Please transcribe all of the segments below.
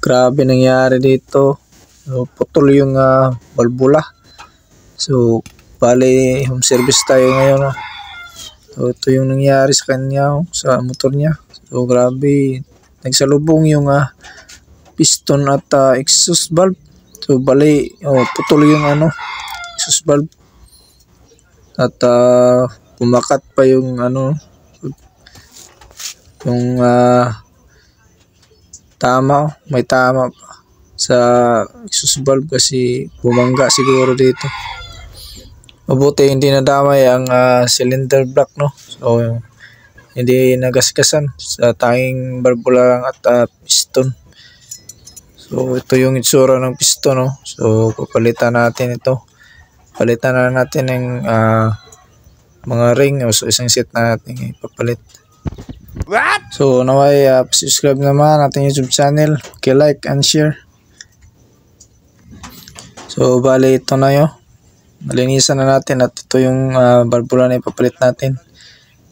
grabe nangyari dito. So, putol yung balbula. So, bali home service tayo ngayon. So, ito yung nangyari sa kanya, sa motor niya. So, grabe. Nagsalubong yung piston at exhaust valve. So, bali, putol yung exhaust valve. At pumakat pa yung yung may tama pa sa exhaust valve kasi bumangga siguro dito. Mabuti hindi nadamay ang cylinder block, no? So hindi nagasgasan, sa tanging barbula lang at piston. So ito yung itsura ng piston, no? So papalitan natin ito. Palitan na natin ng mga ring, so isang set na natin ipapalit. What? So naway subscribe naman natin YouTube channel, like and share. So bali ito na yun, nalinisan na natin at ito yung barbula na ipapalit natin.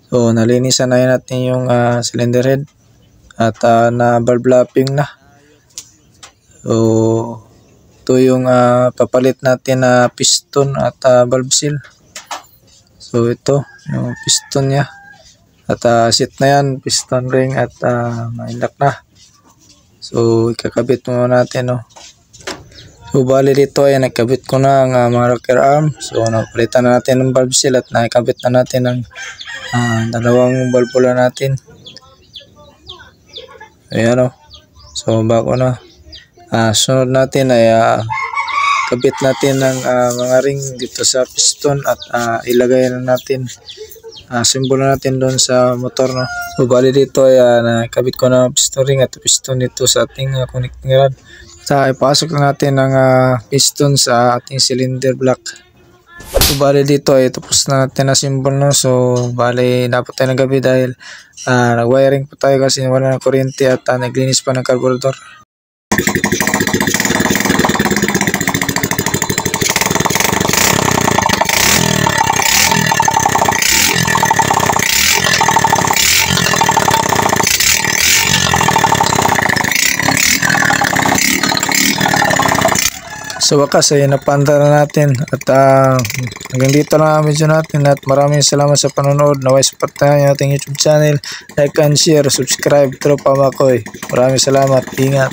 So nalinisan na natin yung cylinder head at na valve lapping na. So ito yung papalit natin na piston at valve seal. So ito yung piston niya at set na yan, piston ring at mailak na. So ikakabit muna natin, no? So bali dito ay nakabit ko na ang mga rocker arm. So napalitan na natin ng valve seal at nakabit na natin ang dalawang valvula natin. Ayan, so bago na. Sunod natin ay kabit natin ng mga ring dito sa piston at ilagay na natin, simbolo natin doon sa motor, no? So bali dito ay nakabit ko na piston ring at piston dito sa ating connecting rod. Sa ipasok na natin ang piston sa ating cylinder block. So bali dito ay tapos na natin na simbol, no? So bali dapat tayo ng gabi dahil nag-wiring pa tayo kasi wala ng kuryente at naglinis pa ng carburetor. So wakas ay napanda na natin at hanggang dito lang ang video natin at maraming salamat sa panonood. Naway supportahan niyo ating YouTube channel, like and share, subscribe, Tropa Makoy. Maraming salamat, ingat.